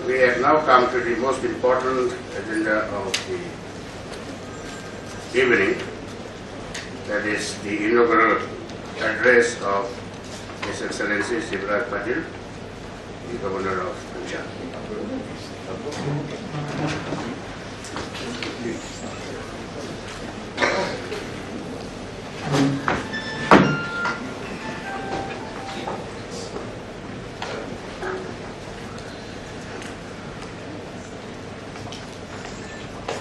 We have now come to the most important agenda of the evening, that is the inaugural address of His Excellency Shivraj Patil, the Governor of Punjab.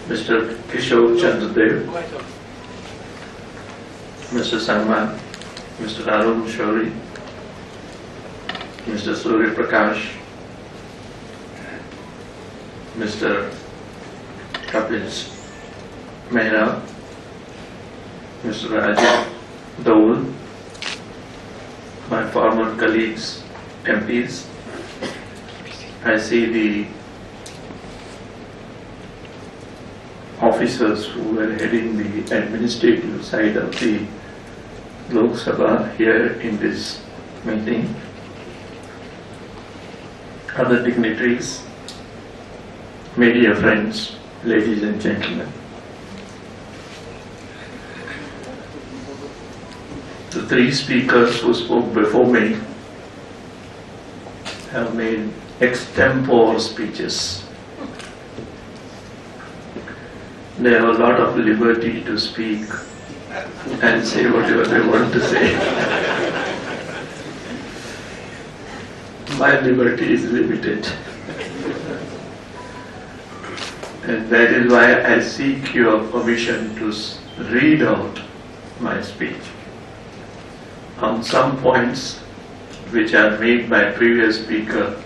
Mr. Shivraj, Mr. Salman, Mr. Arun Shori, Mr. Surya Prakash, Mr. Patil Mehra, Mr. Rajiv Daul, my former colleagues, MPs. I see the officers who were heading the administrative side of the Lok Sabha here in this meeting, other dignitaries, media friends, ladies and gentlemen. The three speakers who spoke before me have made extempore speeches. They have a lot of liberty to speak and say whatever they want to say. My liberty is limited. And that is why I seek your permission to read out my speech. On some points which are made by previous speaker,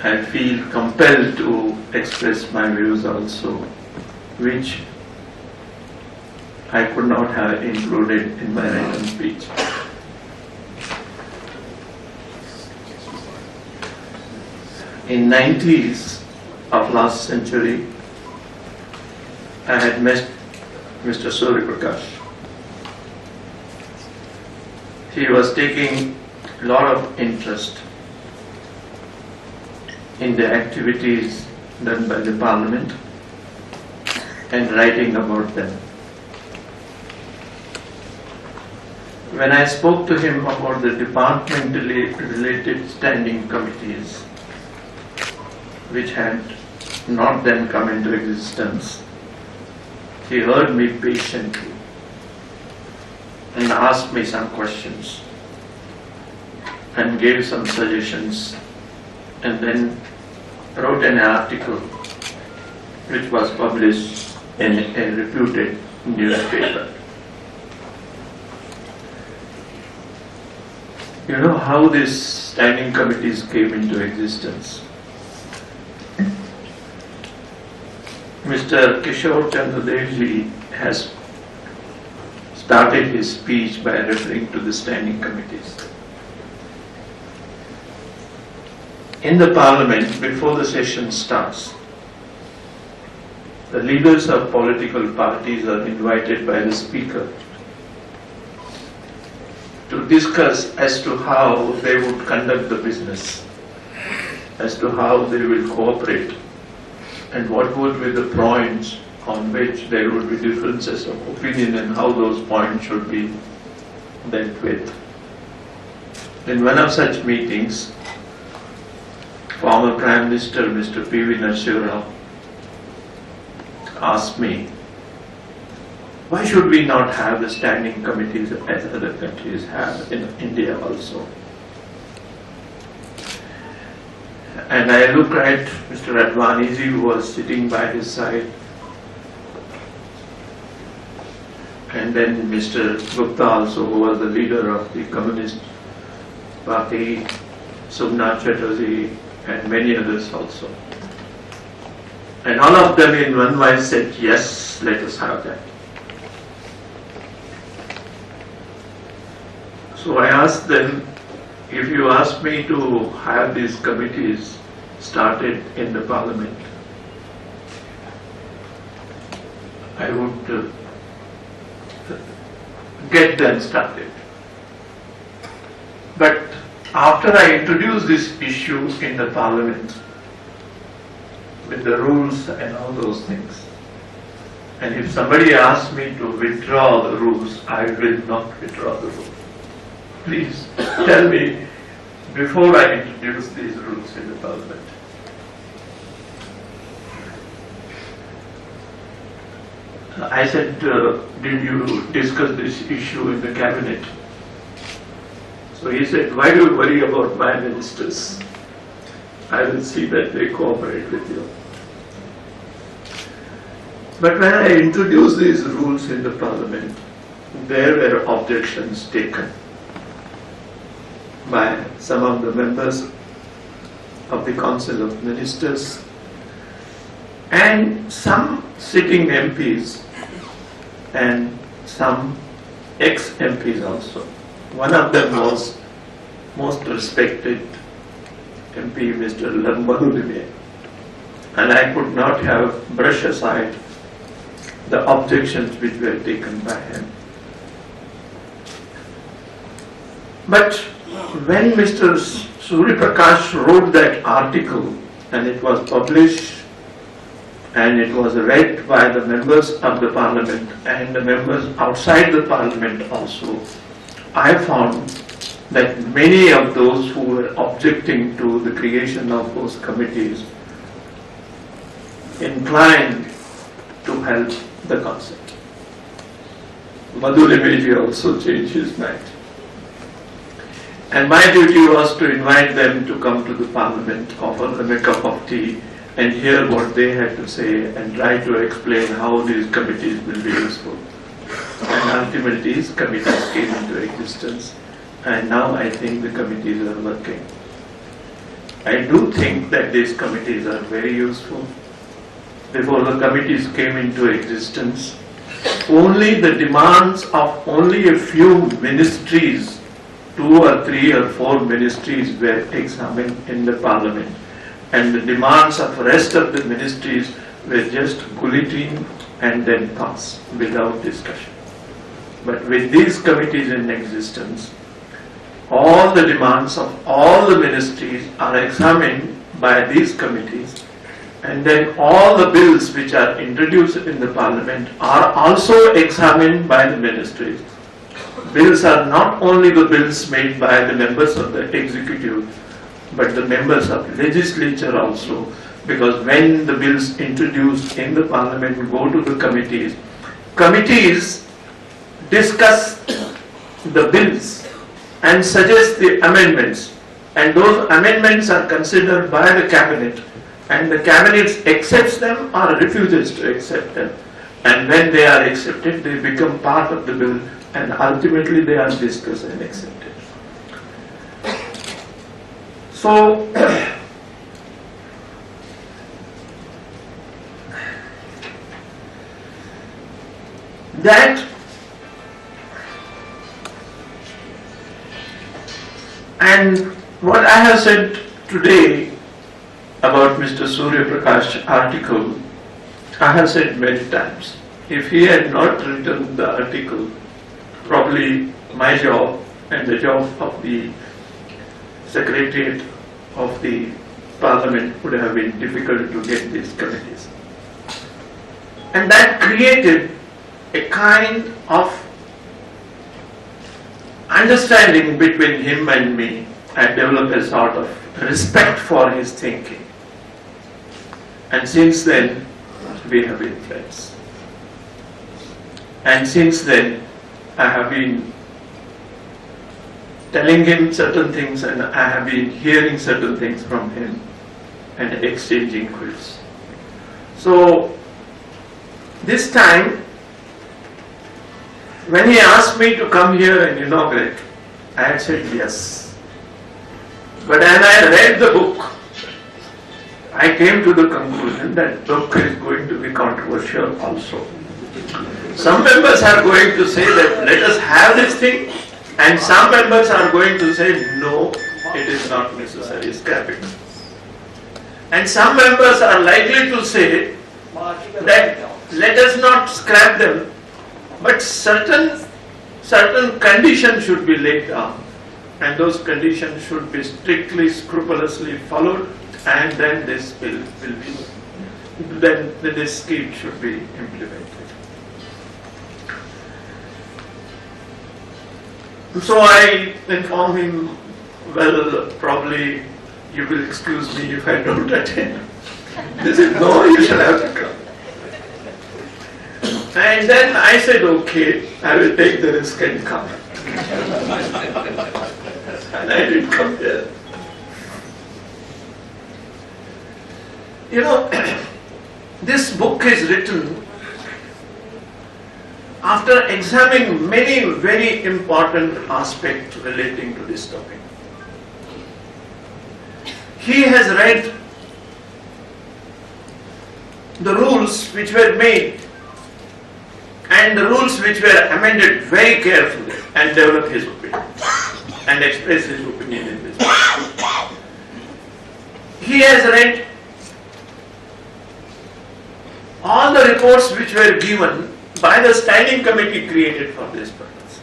I feel compelled to express my views also, which I could not have included in my written speech. In 90s of last century, I had met Mr. Surya Prakash. He was taking a lot of interest in the activities done by the Parliament and writing about them. When I spoke to him about the departmentally related standing committees, which had not then come into existence, he heard me patiently and asked me some questions and gave some suggestions, and then wrote an article which was published in a reputed newspaper. You know how these standing committees came into existence. Mr. Kishore Chandradev has started his speech by referring to the standing committees. In the Parliament, before the session starts, the leaders of political parties are invited by the Speaker to discuss as to how they would conduct the business, as to how they will cooperate, and what would be the points on which there would be differences of opinion and how those points should be dealt with. In one of such meetings, former Prime Minister Mr. P.V. Narasimha Rao asked me, why should we not have the standing committees as other countries have in India also? And I looked at Mr. Advaniji, who was sitting by his side, and then Mr. Gupta also, who was the leader of the Communist Party, Subhnath Chatterjee, and many others also. And all of them in one voice said, yes, let us have that. So I asked them, if you ask me to have these committees started in the Parliament, I would get them started. But after I introduced this issue in the Parliament, with the rules and all those things. And if somebody asks me to withdraw the rules, I will not withdraw the rules. Please tell me before I introduce these rules in the Parliament. I said, did you discuss this issue in the cabinet? So he said, why do you worry about my ministers? I will see that they cooperate with you. But when I introduced these rules in the Parliament, there were objections taken by some of the members of the Council of Ministers and some sitting MPs and some ex-MPs also. One of them was most respected MP, Mr. Madhulime, and I could not have brushed aside the objections which were taken by him. But when Mr. Surya Prakash wrote that article and it was published and it was read by the members of the Parliament and the members outside the Parliament also, I found that many of those who were objecting to the creation of those committees inclined to help the concept. Madhulime also changed his mind. And my duty was to invite them to come to the Parliament, offer them a cup of tea and hear what they had to say and try to explain how these committees will be useful. And ultimately these committees came into existence, and now I think the committees are working. I do think that these committees are very useful. Before the committees came into existence, only the demands of only a few ministries, 2 or 3 or 4 ministries were examined in the Parliament, and the demands of the rest of the ministries were just guillotined and then passed without discussion. But with these committees in existence, all the demands of all the ministries are examined by these committees, and then all the bills which are introduced in the Parliament are also examined by the ministries. Bills are not only the bills made by the members of the executive, but the members of legislature also, because when the bills introduced in the Parliament go to the committees, committees discuss the bills and suggest the amendments, and those amendments are considered by the cabinet, and the cabinet accepts them or refuses to accept them, and when they are accepted they become part of the bill, and ultimately they are discussed and accepted. So that and what I have said today about Mr. Surya Prakash article, I have said many times. If he had not written the article, probably my job and the job of the Secretariat of the Parliament would have been difficult to get these committees. And that created a kind of understanding between him and me, and developed a sort of respect for his thinking. And since then, we have been friends. And since then, I have been telling him certain things, and I have been hearing certain things from him and exchanging quills. So this time, when he asked me to come here and inaugurate, I had said yes. But when I read the book, I came to the conclusion that book is going to be controversial also. Some members are going to say that let us have this thing, and some members are going to say no, it is not necessary, scrap it. And some members are likely to say that let us not scrap them, but certain conditions should be laid down, and those conditions should be strictly, scrupulously followed, and then this bill will be then this scheme should be implemented. So I informed him, well, probably you will excuse me if I don't attend. He said, no, you shall have to come. And then I said, okay, I will take the risk and come. And I did come here. You know, this book is written after examining many very important aspects relating to this topic. He has read the rules which were made and the rules which were amended very carefully and developed his opinion and expressed his opinion in this book. He has read all the reports which were given by the standing committee created for this purpose.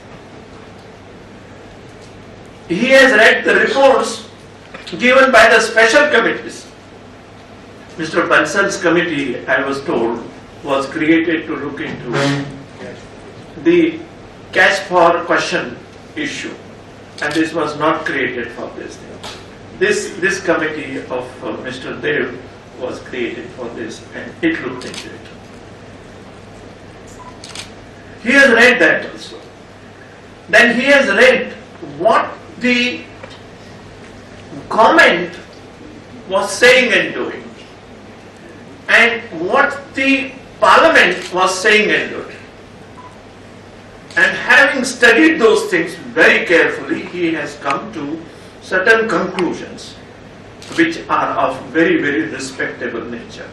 He has read the reports given by the special committees. Mr. Bansal's committee, I was told, was created to look into the cash for question issue, and this was not created for this thing. This committee of Mr. Dev was created for this, and it looked into it. He has read that also. Then he has read what the government was saying and doing, and what the Parliament was saying and doing. And having studied those things very carefully, he has come to certain conclusions which are of very, very respectable nature.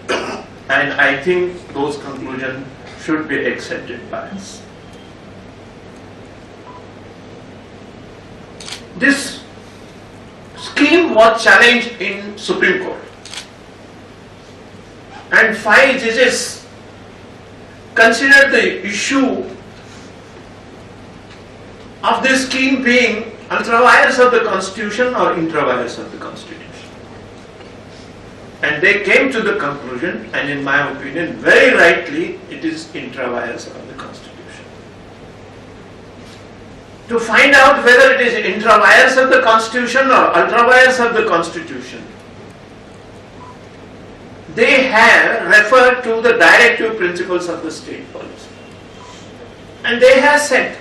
And I think those conclusions should be accepted by us. This scheme was challenged in Supreme Court, and 5 judges considered the issue of this scheme being ultra vires of the Constitution or intra vires of the Constitution. And they came to the conclusion, and in my opinion, very rightly, it is intra vires of the Constitution. To find out whether it is intra vires of the Constitution or ultra vires of the Constitution, they have referred to the directive principles of the state policy. And they have said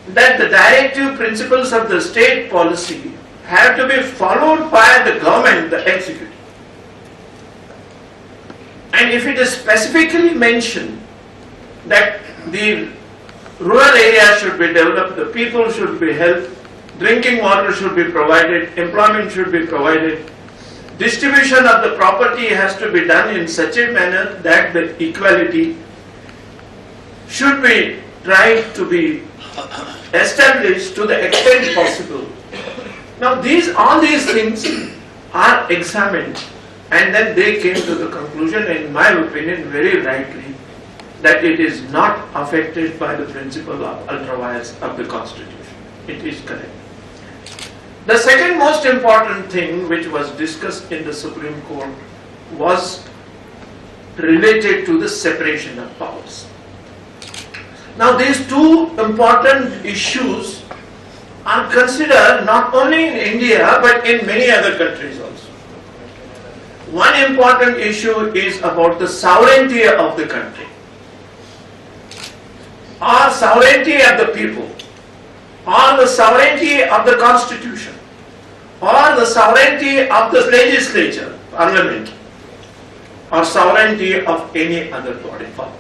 that the directive principles of the state policy have to be followed by the government, the executive. And if it is specifically mentioned that the rural area should be developed, the people should be helped, drinking water should be provided, employment should be provided, distribution of the property has to be done in such a manner that the equality should be tried to be established to the extent possible. Now all these things are examined, and then they came to the conclusion, in my opinion very rightly, that it is not affected by the principle of ultra vires of the Constitution. It is correct. The second most important thing which was discussed in the Supreme Court was related to the separation of powers. Now these two important issues are considered not only in India but in many other countries also. One important issue is about the sovereignty of the country, or sovereignty of the people, or the sovereignty of the Constitution, or the sovereignty of the legislature, parliament, or sovereignty of any other body power.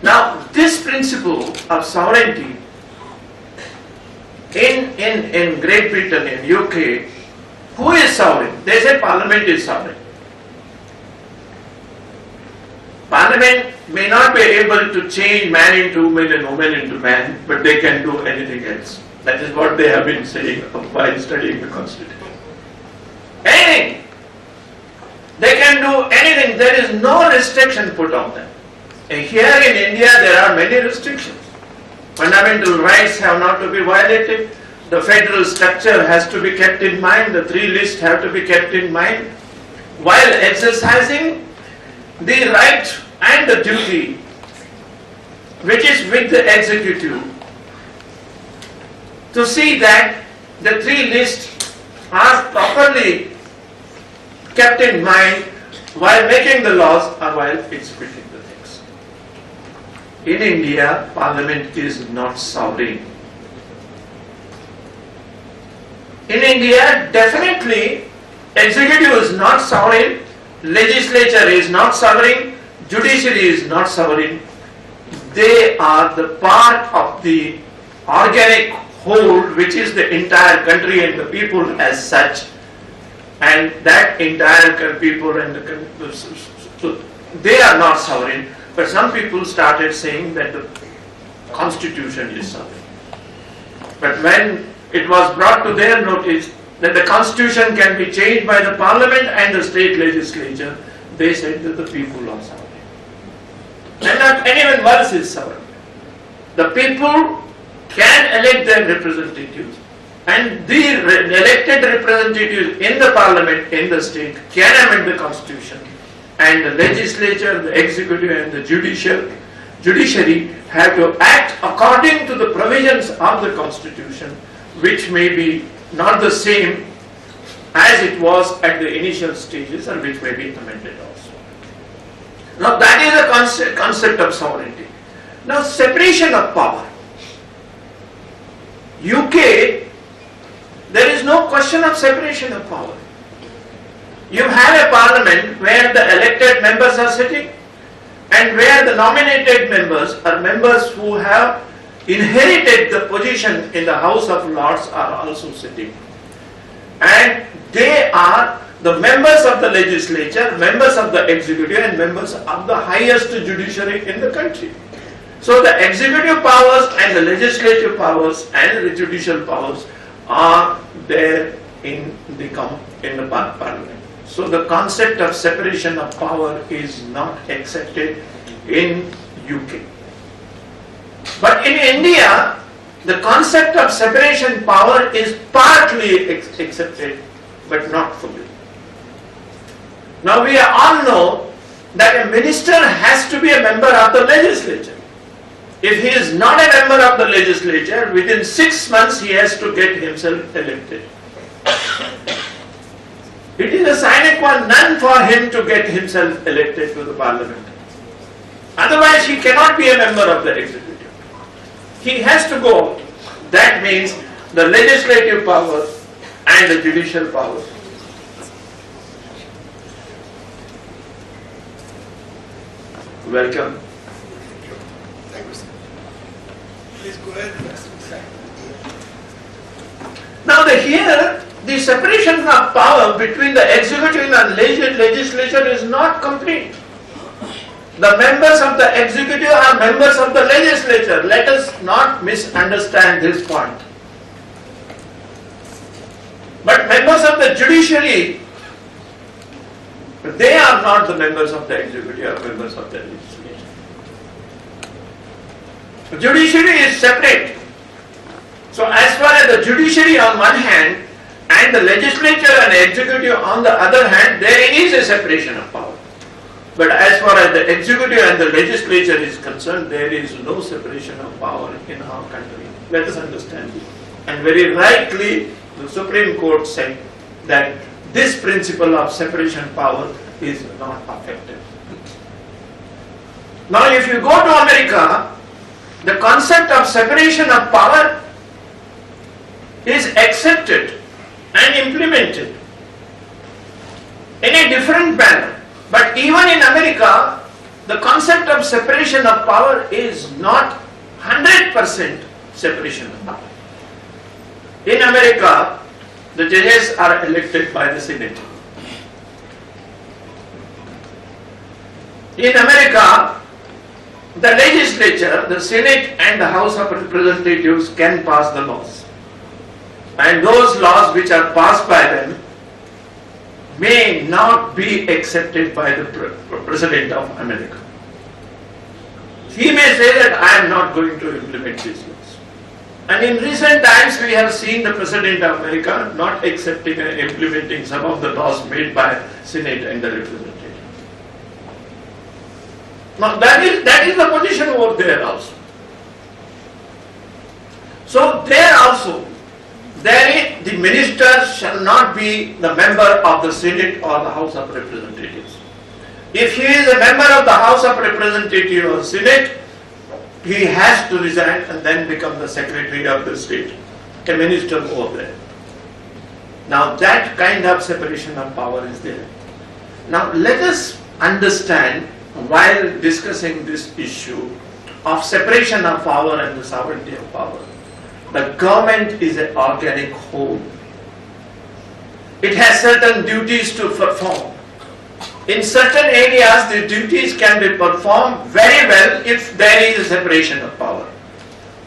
Now, this principle of sovereignty in Great Britain, in UK, who is sovereign? They say Parliament is sovereign. Parliament may not be able to change man into woman and woman into man, but they can do anything else. That is what they have been saying while studying the Constitution. Anything. They can do anything. There is no restriction put on them. And here in India there are many restrictions. Fundamental rights have not to be violated. The federal structure has to be kept in mind. The 3 lists have to be kept in mind. while exercising the right and the duty which is with the executive, to see that the three lists are properly kept in mind while making the laws or while executing the things. In India, Parliament is not sovereign. In India, definitely, executive is not sovereign, legislature is not sovereign, judiciary is not sovereign. They are the part of the organic whole, which is the entire country and the people as such. And that entire people and they are not sovereign. But some people started saying that the constitution is sovereign. But when it was brought to their notice that the constitution can be changed by the parliament and the state legislature, they said that the people are sovereign. And not anyone else is sovereign. The people can elect their representatives, and the elected representatives in the parliament, in the state, can amend the constitution, and the legislature, the executive and the judiciary have to act according to the provisions of the constitution, which may be not the same as it was at the initial stages, or which may be amended also. Now that is a concept of sovereignty. Now separation of power. UK, there is no question of separation of power. You have a parliament where the elected members are sitting and where the nominated members are members who have inherited the position in the House of Lords are also sitting. And they are the members of the legislature, members of the executive and members of the highest judiciary in the country. So the executive powers and the legislative powers and the judicial powers are there in the parliament. So the concept of separation of power is not accepted in UK. But in India, the concept of separation power is partly accepted, but not fully. Now we all know that a minister has to be a member of the legislature. If he is not a member of the legislature, within 6 months he has to get himself elected. It is a sine qua non for him to get himself elected to the parliament. Otherwise he cannot be a member of the executive. He has to go out. That means the legislative power and the judicial power. Welcome. Thank you, sir. Please go ahead. Now here, the separation of power between the executive and legislature is not complete. The members of the executive are members of the legislature. Let us not misunderstand this point. But members of the judiciary, they are not the members of the executive or members of the legislature. The judiciary is separate. So as far as the judiciary on one hand and the legislature and executive on the other hand, there is a separation of power. But as far as the executive and the legislature is concerned, there is no separation of power in our country. Let us understand this. And very rightly, the Supreme Court said that this principle of separation of power is not effective. Now if you go to America, the concept of separation of power is accepted and implemented in a different manner. But even in America, the concept of separation of power is not 100% separation of power. In America, the judges are elected by the Senate. In America, the legislature, the Senate and the House of Representatives can pass the laws. And those laws which are passed by them may not be accepted by the President of America. He may say that I am not going to implement these laws. And in recent times, we have seen the President of America not accepting and implementing some of the laws made by Senate and the representative. Now that is the position over there also. So there also, the minister shall not be the member of the Senate or the House of Representatives. If he is a member of the House of Representatives or Senate, he has to resign and then become the Secretary of the State, a minister over there. Now that kind of separation of power is there. Now let us understand, while discussing this issue of separation of power and the sovereignty of power, the government is an organic whole. It has certain duties to perform. In certain areas, the duties can be performed very well if there is a separation of power.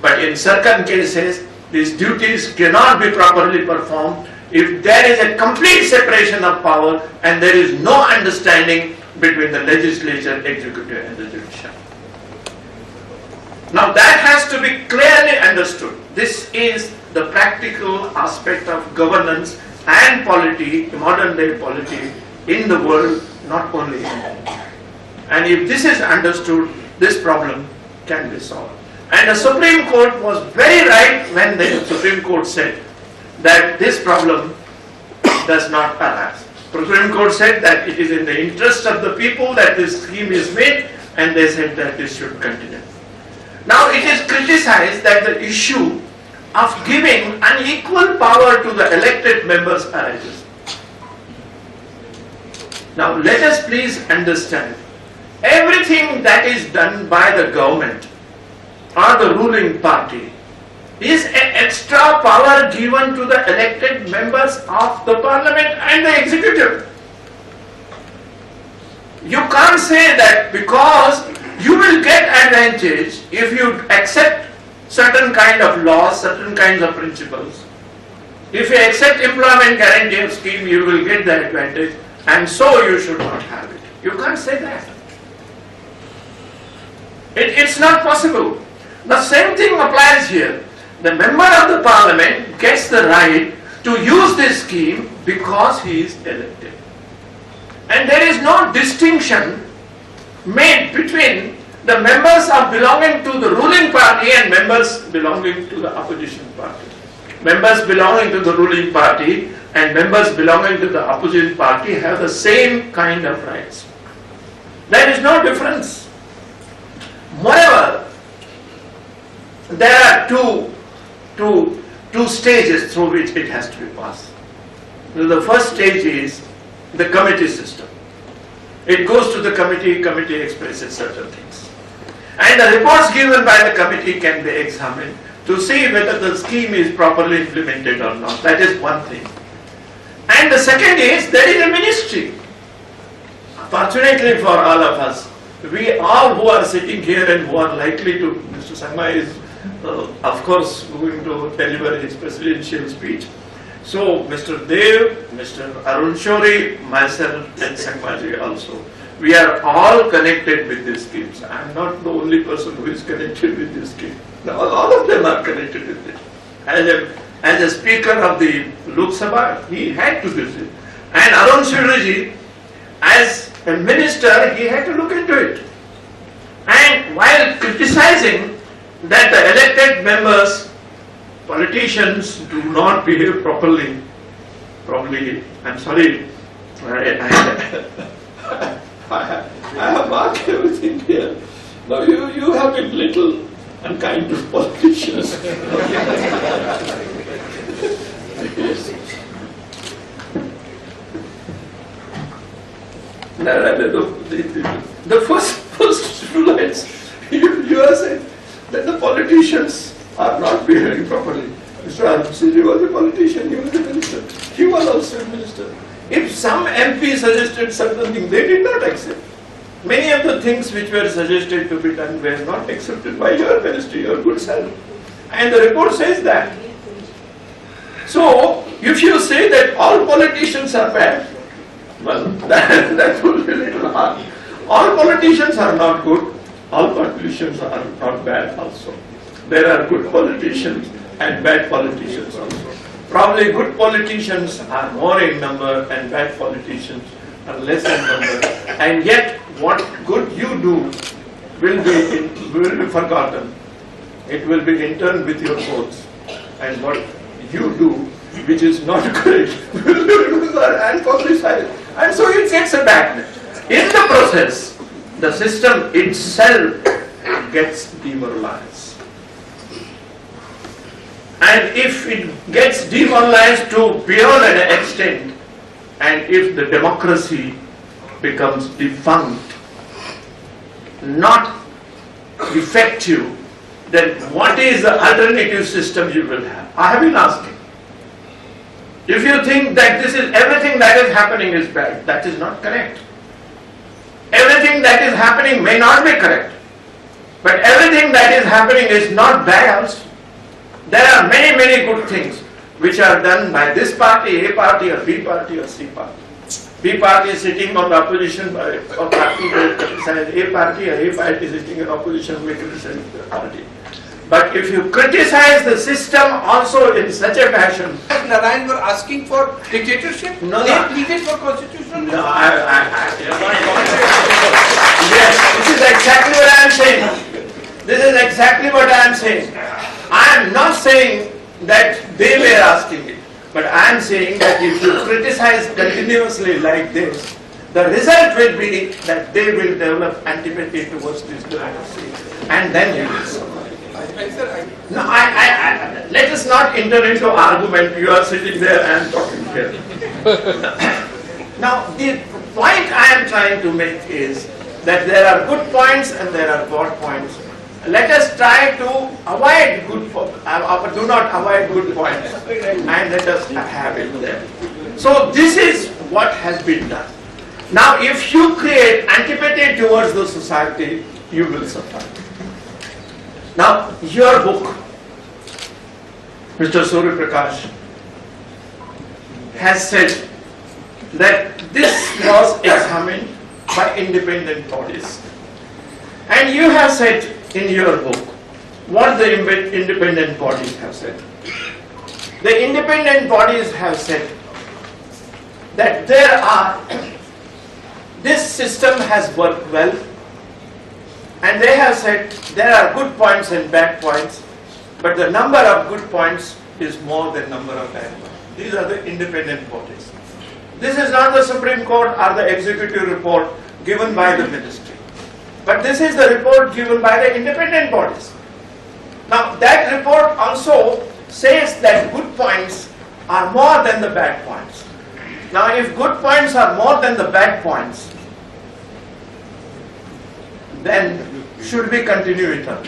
But in certain cases, these duties cannot be properly performed if there is a complete separation of power and there is no understanding between the legislature, executive and the judiciary. Now that has to be clearly understood. This is the practical aspect of governance and polity, modern day polity in the world, not only in India. And if this is understood, this problem can be solved. And the Supreme Court was very right when the Supreme Court said that this problem does not arise. Supreme Court said that it is in the interest of the people that this scheme is made, and they said that this should continue. Now it is criticized that the issue of giving unequal power to the elected members arises. Now let us please understand, everything that is done by the government or the ruling party is an extra power given to the elected members of the parliament and the executive. You can't say that because you will get advantage if you accept certain kind of laws, certain kinds of principles. If you accept employment guarantee scheme, you will get the advantage, and so you should not have it. You can't say that. It's not possible. The same thing applies here. The member of the parliament gets the right to use this scheme because he is elected. And there is no distinction made between the members of belonging to the ruling party and members belonging to the opposition party. Members belonging to the ruling party and members belonging to the opposition party have the same kind of rights. There is no difference. Moreover, there are two stages through which it has to be passed. The first stage is the committee system. It goes to the committee expresses certain things. And the reports given by the committee can be examined to see whether the scheme is properly implemented or not. That is one thing. And the second is, there is a ministry. Fortunately for all of us, we all who are sitting here and who are likely to, Mr. Sangma is of course going to deliver his presidential speech. So Mr. Dev, Mr. Arun Shori, myself and Sangmaji also, we are all connected with these schemes. I am not the only person who is connected with this scheme. All of them are connected with it. As a speaker of the Lok Sabha, he had to visit. And Arun Shori, as a minister, he had to look into it. And while criticizing that the elected members, politicians do not behave properly, probably, I'm sorry, I have marked everything here. Now you have been little unkind to politicians. The first two lines, you are saying that the politicians are not behaving properly. Mr. Arun was a politician, he was a minister. He was also a minister. If some MP suggested certain things, they did not accept. Many of the things which were suggested to be done were not accepted by your ministry, your good self. And the report says that. So, if you say that all politicians are bad, well, that would be a little hard. All politicians are not good, all politicians are not bad also. There are good politicians and bad politicians also. Probably good politicians are more in number and bad politicians are less in number. And yet what good you do will be forgotten. It will be interned with your votes. And what you do, which is not correct, will be remembered and publicized. And so it gets a bad. In the process, the system itself gets demoralized. And if it gets demoralized to beyond an extent, and if the democracy becomes defunct, not effective, then what is the alternative system you will have? I have been asking. If you think that this is everything that is happening is bad, that is not correct. Everything that is happening may not be correct, but everything that is happening is not bad also. There are many, many good things which are done by this party, A party or B party or C party. B party is sitting on the opposition or party will criticize A party, or A party is sitting in opposition will criticize the party. But if you criticize the system also in such a fashion, Narayan were asking for dictatorship? No, They no. pleaded for constitutional no, reform. yes, this is exactly what I am saying. This is exactly what I am saying. I am not saying that they were asking it, but I am saying that if you criticize continuously like this, the result will be that they will develop antipathy towards this democracy, and then you will survive. No, let us not enter into argument. You are sitting there and talking here. Now, the point I am trying to make is that there are good points and there are bad points. Let us try to avoid do not avoid good points, and let us have it there. So this is what has been done. Now, if you create antipathy towards the society, you will suffer. Now, your book, Mr. Surya Prakash, has said that this was examined by independent bodies. And you have said in your book what the independent bodies have said. The independent bodies have said that this system has worked well, and they have said there are good points and bad points, but the number of good points is more than number of bad points. These are the independent bodies. This is not the Supreme Court or the executive report given by the ministry, but this is the report given by the independent bodies. Now that report also says that good points are more than the bad points. Now if good points are more than the bad points, then should we continue it on?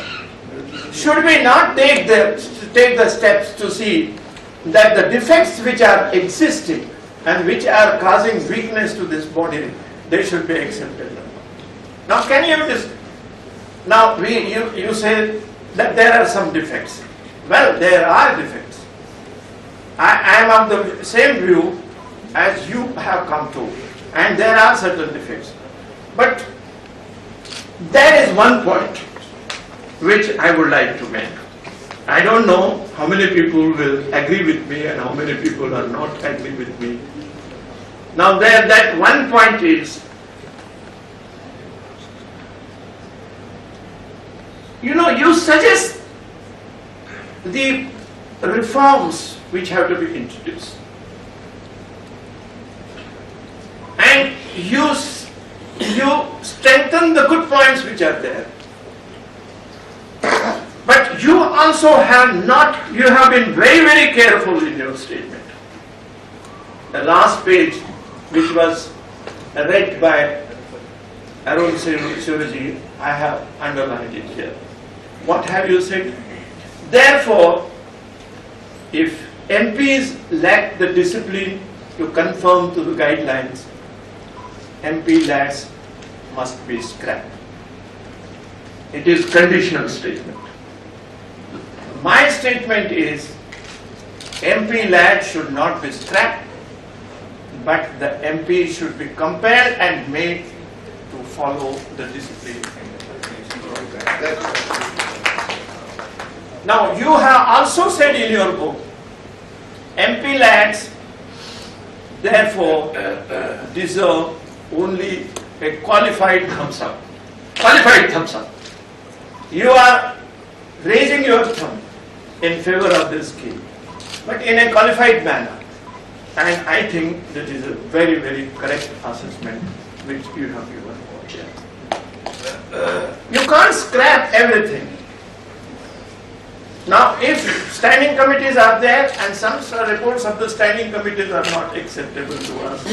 Should we not take the steps to see that the defects which are existing and which are causing weakness to this body, they should be accepted? Now can you you say that there are some defects. Well, there are defects. I am of the same view as you have come to, and there are certain defects. But there is one point which I would like to make. I don't know how many people will agree with me and how many people are not agree with me. Now that one point is, you suggest the reforms which have to be introduced, and you strengthen the good points which are there. But you also have been very, very careful in your statement. The last page, which was read by Arun Shivraj, I have underlined it here. What have you said? Therefore, if MPs lack the discipline to conform to the guidelines, MP lads must be scrapped. It is conditional statement. My statement is MP lads should not be scrapped, but the MP should be compelled and made to follow the discipline. Now you have also said in your book, MP lads therefore deserve only a qualified thumbs up. Qualified thumbs up. You are raising your thumb in favor of this scheme, but in a qualified manner. And I think that is a very, very correct assessment which you have given over here. You can't scrap everything. Now, if standing committees are there and some reports of the standing committees are not acceptable to us,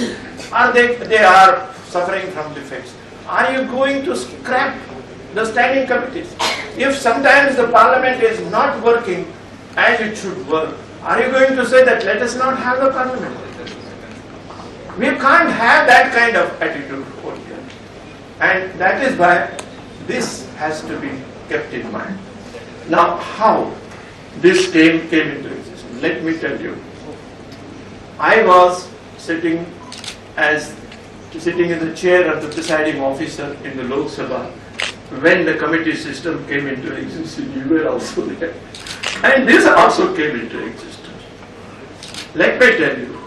or they are suffering from defects, are you going to scrap the standing committees? If sometimes the parliament is not working as it should work, are you going to say that let us not have the parliament? We can't have that kind of attitude over here. And that is why this has to be kept in mind. Now, how this came into existence? Let me tell you. I was sitting in the chair of the presiding officer in the Lok Sabha when the committee system came into existence. You were also there. And this also came into existence. Let me tell you,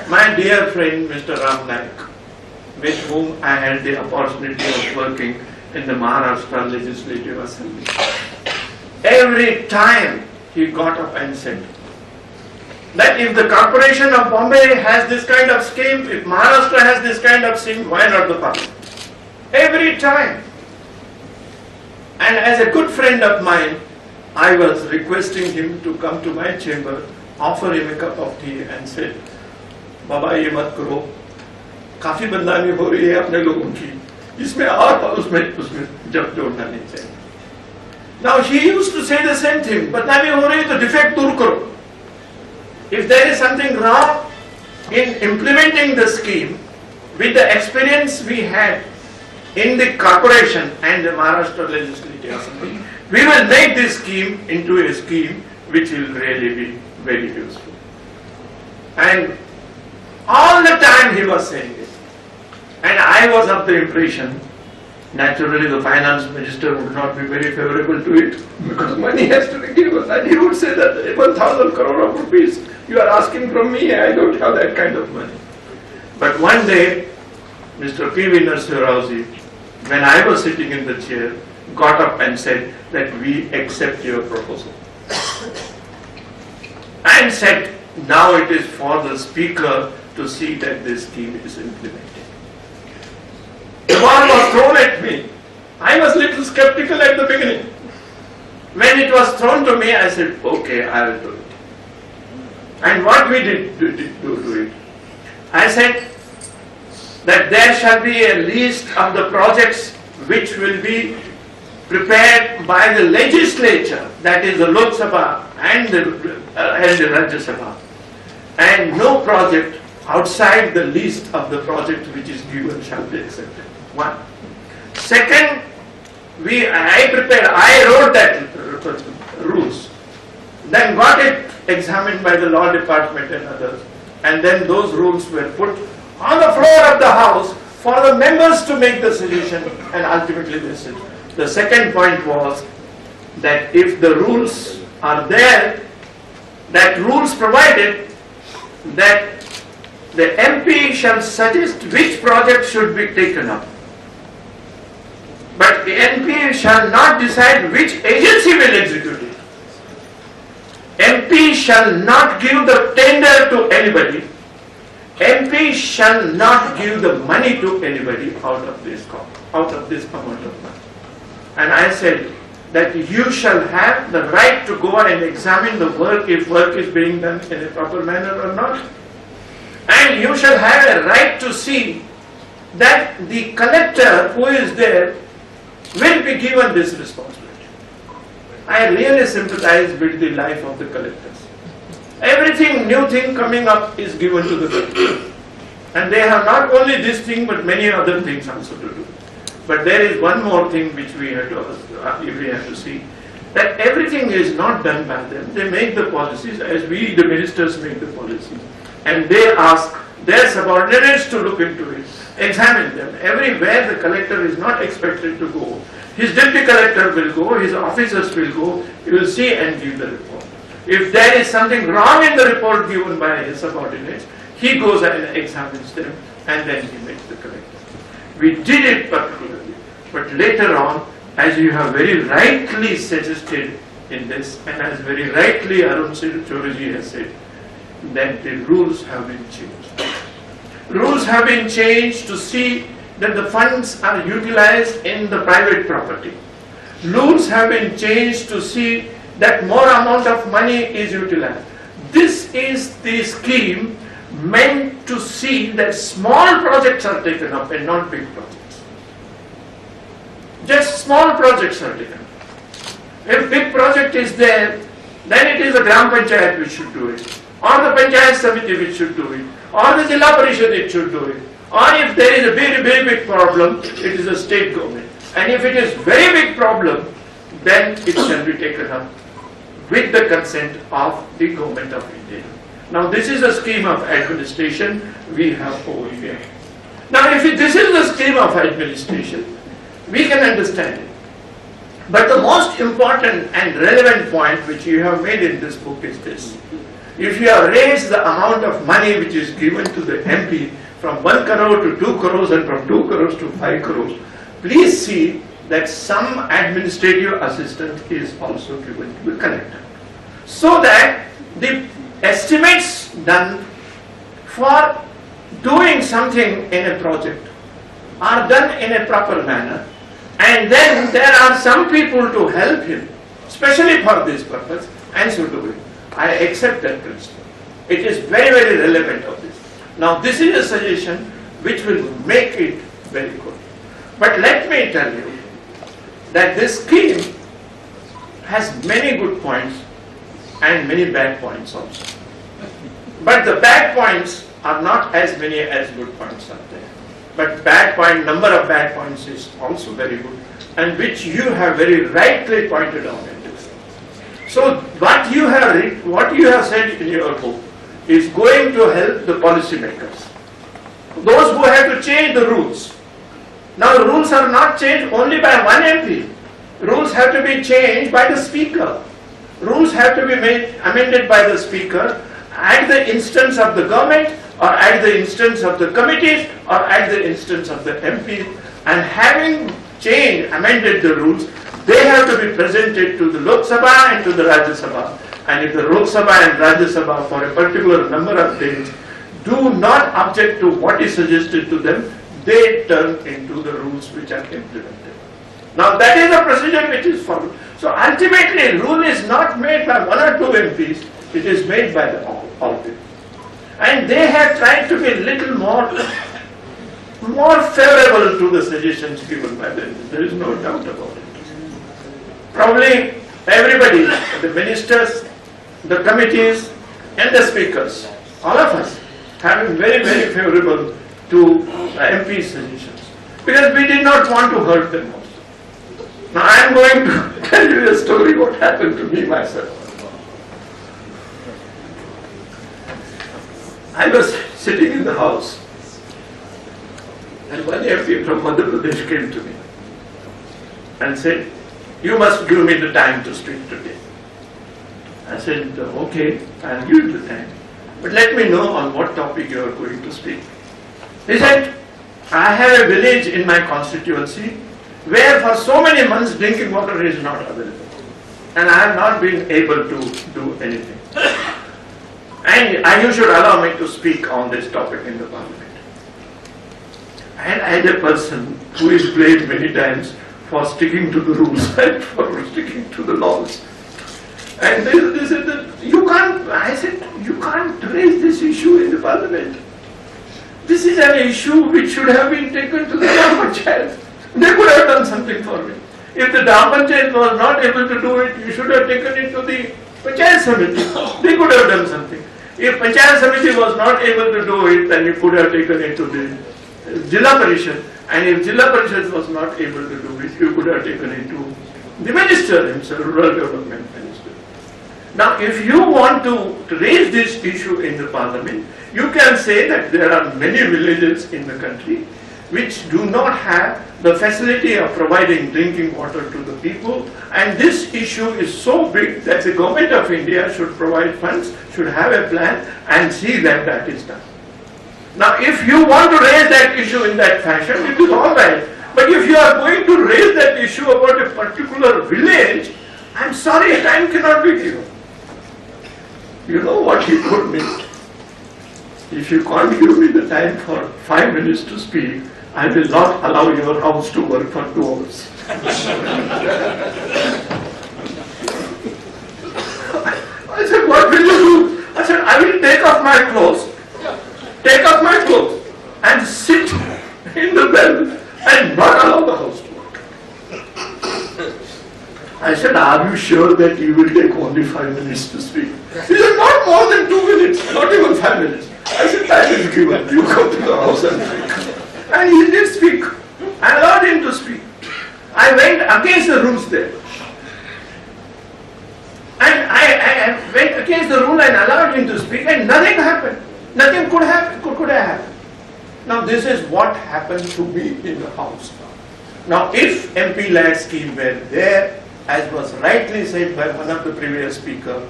my dear friend Mr. Ram Naik, with whom I had the opportunity of working in the Maharashtra Legislative Assembly, every time he got up and said that if the Corporation of Bombay has this kind of scheme, if Maharashtra has this kind of scheme, why not the Parliament? Every time. And as a good friend of mine, I was requesting him to come to my chamber, offer him a cup of tea and said, बाबा ये मत करो, काफी बदनामी हो रही है अपने लोगों की, इसमें और उसमें जब जोड़ना नहीं चाहिए. Now he used to say the same thing, बदनामी हो रही है तो defect दूर करो. If there is something wrong in implementing the scheme, with the experience we had in the corporation and the Maharashtra Legislative Assembly, we will make this scheme into a scheme which will really be very useful. And all the time he was saying it. And I was of the impression, naturally the finance minister would not be very favorable to it because money has to be given. And he would say that 1,000 crore of rupees you are asking from me, I don't have that kind of money. But one day, Mr. P.V. Narasimha, when I was sitting in the chair, got up and said that we accept your proposal. And said, now it is for the speaker to see that this scheme is implemented. The ball was thrown at me. I was a little skeptical at the beginning. When it was thrown to me, I said, okay, I will do it. And what we did do it? I said that there shall be a list of the projects which will be prepared by the legislature, that is the Lok Sabha and the Rajya Sabha, and no project outside the list of the project which is given shall be accepted. One. Second, I wrote that rules, then got it examined by the law department and others, and then those rules were put on the floor of the house for the members to make the solution, and ultimately this is. The second point was that if the rules are there, that rules provided that the MP shall suggest which project should be taken up. But the MP shall not decide which agency will execute it. MP shall not give the tender to anybody. MP shall not give the money to anybody out of this amount of money. And I said that you shall have the right to go and examine the work, if work is being done in a proper manner or not. And you shall have a right to see that the collector who is there will be given this responsibility. I really sympathize with the life of the collectors. Everything, new thing coming up is given to the collectors. And they have not only this thing but many other things also to do. But there is one more thing which we have to see, that everything is not done by them. They make the policies as we, the ministers, make the policies. And they ask their subordinates to look into it, examine them. Everywhere the collector is not expected to go. His deputy collector will go, his officers will go, he will see and give the report. If there is something wrong in the report given by his subordinates, he goes and examines them and then he makes the correction. We did it particularly, but later on, as you have very rightly suggested in this, and as very rightly Arun Choraji has said, that the rules have been changed. Rules have been changed to see that the funds are utilized in the private property. Rules have been changed to see that more amount of money is utilized. This is the scheme meant to see that small projects are taken up and not big projects. Just small projects are taken up. If big project is there, then it is the Gram Panchayat which should do it, or the Panchayat Samiti which should do it, or the Jilla Parishad it should do it. Or if there is a very, very big problem, it is the state government. And if it is very big problem, then it shall be taken up with the consent of the government of India. Now this is a scheme of administration we have over here. Now if this is the scheme of administration, we can understand it. But the most important and relevant point which you have made in this book is this. If you have raised the amount of money which is given to the MP from 1 crore to 2 crores and from 2 crores to 5 crores, please see that some administrative assistance is also given to the collector. So that the estimates done for doing something in a project are done in a proper manner, and then there are some people to help him, especially for this purpose, and so do it. I accept that principle. It is very, very relevant of this. Now this is a suggestion which will make it very good. But let me tell you that this scheme has many good points and many bad points also. But the bad points are not as many as good points are there. But number of bad points is also very good, and which you have very rightly pointed out in this. So what you have said in your book is going to help the policymakers, those who have to change the rules. Now the rules are not changed only by one MP. Rules have to be changed by the speaker. Rules have to be amended by the speaker at the instance of the government, or at the instance of the committees, or at the instance of the MPs. And having amended the rules, they have to be presented to the Lok Sabha and to the Rajya Sabha. And if the Lok Sabha and Rajya Sabha for a particular number of days do not object to what is suggested to them, they turn into the rules which are implemented. Now that is the procedure which is followed. So ultimately, rule is not made by one or two MPs, it is made by all people. And they have tried to be a little more favorable to the suggestions given by them. There is no doubt about it. Probably everybody, the ministers, the committees, and the speakers, all of us, have been very, very favorable to MP's suggestions, because we did not want to hurt them also. Now I am going to tell you a story what happened to me myself. I was sitting in the house, and one MP from Madhya Pradesh came to me and said, "You must give me the time to speak today." I said, "Okay, I'll give you the time. But let me know on what topic you are going to speak." He said, "I have a village in my constituency where for so many months drinking water is not available. And I have not been able to do anything. And you should allow me to speak on this topic in the parliament." And as a person who is blamed many times for sticking to the rules and for sticking to the laws, and they said that I said, "You can't raise this issue in the parliament. This is an issue which should have been taken to the Gram Panchayat. They could have done something for me. If the Gram Panchayat was not able to do it, you should have taken it to the Panchayat Samiti. They could have done something. If Panchayat Samiti was not able to do it, then you could have taken it to the Jilla Parishad. And if Jilla Parishad was not able to do it, you could have taken it to the minister himself, rural development minister. Now, if you want to raise this issue in the parliament, you can say that there are many villages in the country which do not have the facility of providing drinking water to the people, and this issue is so big that the government of India should provide funds, should have a plan and see that that is done. Now if you want to raise that issue in that fashion, it is all right, but if you are going to raise that issue about a particular village, I am sorry, time cannot be given. You know what he told me? If you can't give me the time for 5 minutes to speak, I will not allow your house to work for 2 hours. I said, what will you do? I said, I will take off my clothes and sit in the bed and not allow the house to work. I said, are you sure that you will take only 5 minutes to speak? He said, not more than 2 minutes, not even 5 minutes. I said, time is given, you come to the house and speak. And he did speak. I allowed him to speak. I went against the rules there. And I went against the rule and allowed him to speak, and nothing happened. Nothing could have happened. Now this is what happened to me in the house. Now if MP lad scheme were there, as was rightly said by one of the previous speakers,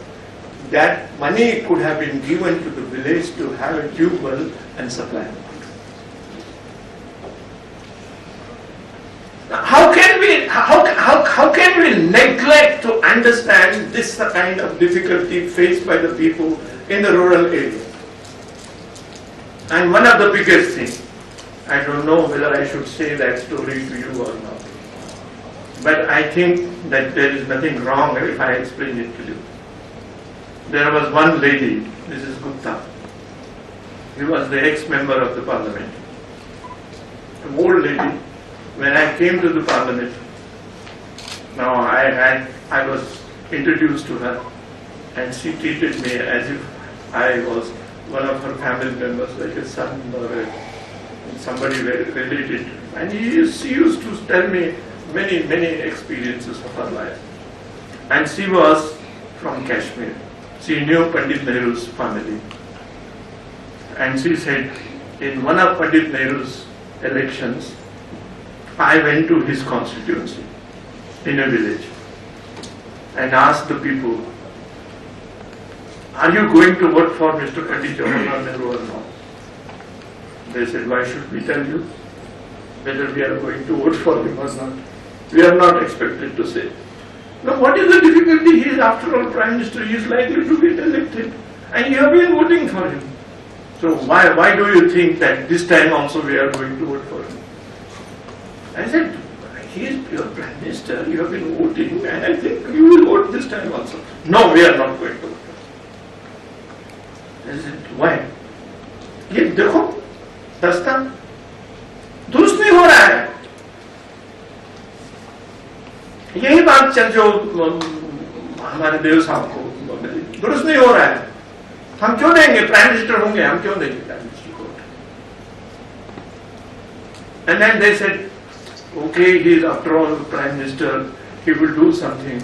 that money could have been given to the village to have a tube well and supply water. Now, how can we neglect to understand this kind of difficulty faced by the people in the rural area? And one of the biggest things, I don't know whether I should say that story to you or not, but I think that there is nothing wrong if I explain it to you. There was one lady, Mrs. Gupta. She was the ex-member of the parliament. An old lady. When I came to the parliament, now I was introduced to her, and she treated me as if I was one of her family members, like a son or somebody related. And she used to tell me many experiences of her life. And she was from Kashmir. She knew Pandit Nehru's family. And she said, in one of Pandit Nehru's elections, I went to his constituency in a village and asked the people, are you going to vote for Mr. Pandit Jawaharlal Nehru or not? They said, why should we tell you whether we are going to vote for him or not? We are not expected to say. Now what is the difficulty? He is after all Prime Minister, he is likely to get elected and you have been voting for him. So why do you think that this time also we are going to vote for him? I said, he is your Prime Minister, you have been voting and I think you will vote this time also. No, we are not going to vote. I said, why? ये देखो रास्ता दुरुस्त नहीं हो रहा है. यही बात चल जो हमारे देव साहब को दुरुस्त नहीं हो रहा है. हम क्यों देंगे? प्राइम मिनिस्टर होंगे, हम क्यों देंगे प्राइम मिनिस्टर को? And then they said, okay, he is after all Prime Minister, he will do something.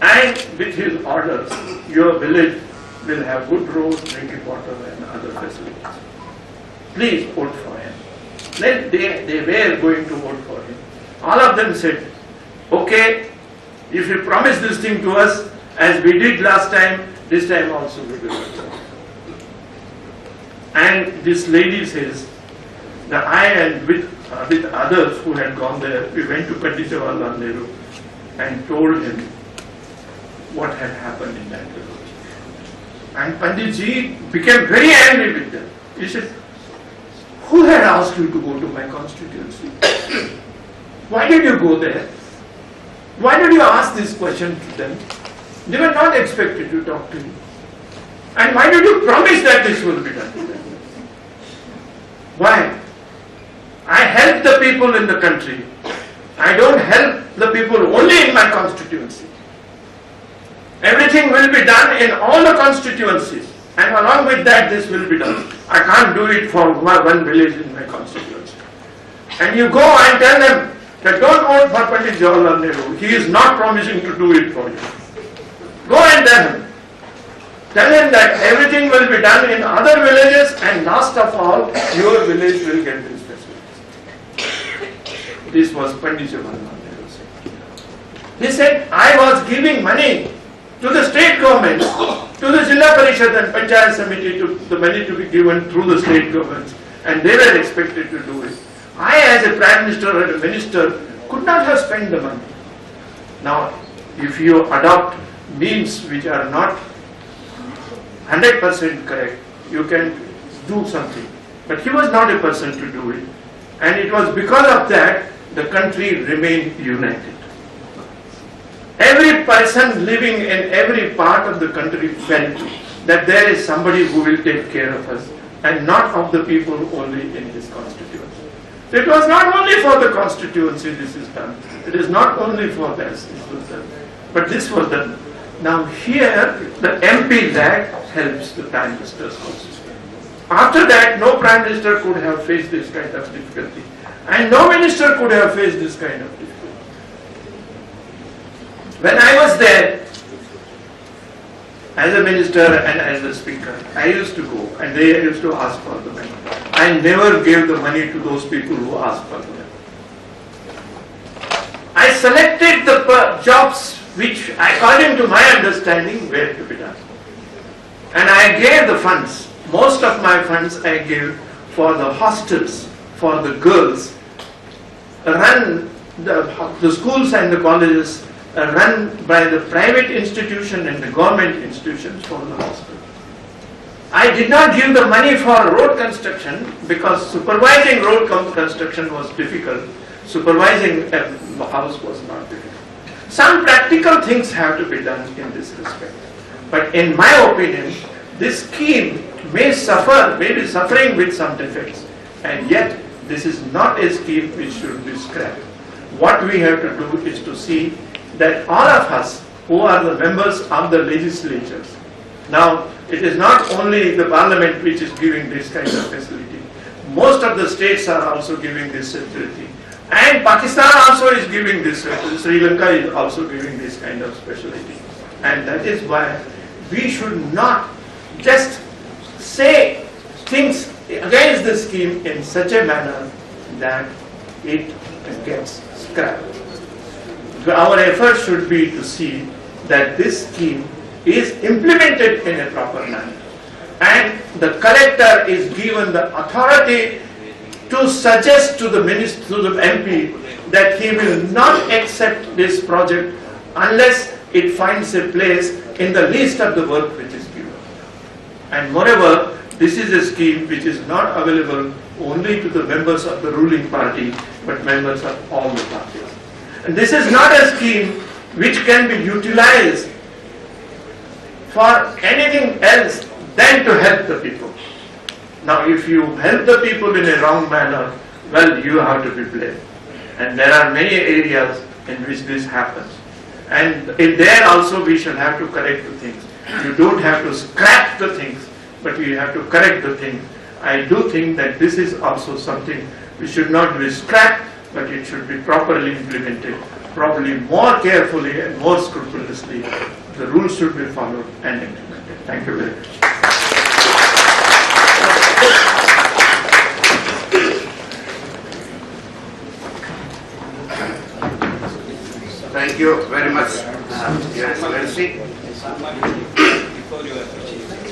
And with his orders, your village will have good roads, drinking water and other facilities. Please vote for him. Then they were going to vote for him. All of them said, okay, if you promise this thing to us, as we did last time, this time also we will do it. And this lady says that I and with others who had gone there, we went to Pandit Jawaharlal Nehru and told him what had happened in that village. And Pandit Ji became very angry with them. He said, who had asked you to go to my constituency? Why did you go there? Why did you ask this question to them? They were not expected to talk to you. And why did you promise that this will be done? Why? I help the people in the country. I don't help the people only in my constituency. Everything will be done in all the constituencies. And along with that, this will be done. I can't do it for one village in my constituency. And you go and tell them that don't vote for Pandit Jawaharlal Nehru. He is not promising to do it for you. Go and tell him. Tell him that everything will be done in other villages and last of all, your village will get this facility. This was Pandit Jawaharlal Nehru saying. He said, I was giving money to the state governments, to the Jilla Parishad and Panchayat Samiti, to the money to be given through the state governments, and they were expected to do it. I, as a Prime Minister or a Minister, could not have spent the money. Now, if you adopt means which are not 100% correct, you can do something. But he was not a person to do it. And it was because of that the country remained united. Every person living in every part of the country felt that there is somebody who will take care of us, and not of the people only in his constituency. So it was not only for the constituency this is done. It is not only for this was done. But this was done. Now here the MP lag helps the Prime Minister's also. After that, no Prime Minister could have faced this kind of difficulty, and no Minister could have faced this kind of difficulty. When I was there, as a Minister and as a Speaker, I used to go and they used to ask for the money. I never gave the money to those people who asked for the money. I selected the jobs which, according to my understanding, were to be done. And I gave the funds. Most of my funds I gave for the hostels, for the girls, run the schools and the colleges run by the private institution and the government institutions for the hostel. I did not give the money for road construction because supervising road construction was difficult. Supervising a house was not difficult. Some practical things have to be done in this respect. But in my opinion, this scheme may be suffering with some defects, and yet this is not a scheme which should be scrapped. What we have to do is to see that all of us who are the members of the legislatures, now it is not only the parliament which is giving this kind of facility, most of the states are also giving this facility, and Pakistan also is giving this, Sri Lanka is also giving this kind of specialty, and that is why we should not just say things against the scheme in such a manner that it gets scrapped. Our effort should be to see that this scheme is implemented in a proper manner, and the collector is given the authority to suggest to the minister, to the MP, that he will not accept this project unless it finds a place in the list of the work which is given. And moreover, this is a scheme which is not available only to the members of the ruling party, but members of all the parties. And this is not a scheme which can be utilized for anything else than to help the people. Now, if you help the people in a wrong manner, well, you have to be blamed. And there are many areas in which this happens. And in there also we shall have to correct the things. You don't have to scrap the things, but you have to correct the things. I do think that this is also something which should not be scrapped, but it should be properly implemented, probably more carefully and more scrupulously. The rules should be followed and implemented. Thank you very much. Thank you very much, Your Excellency. Before you appreciate.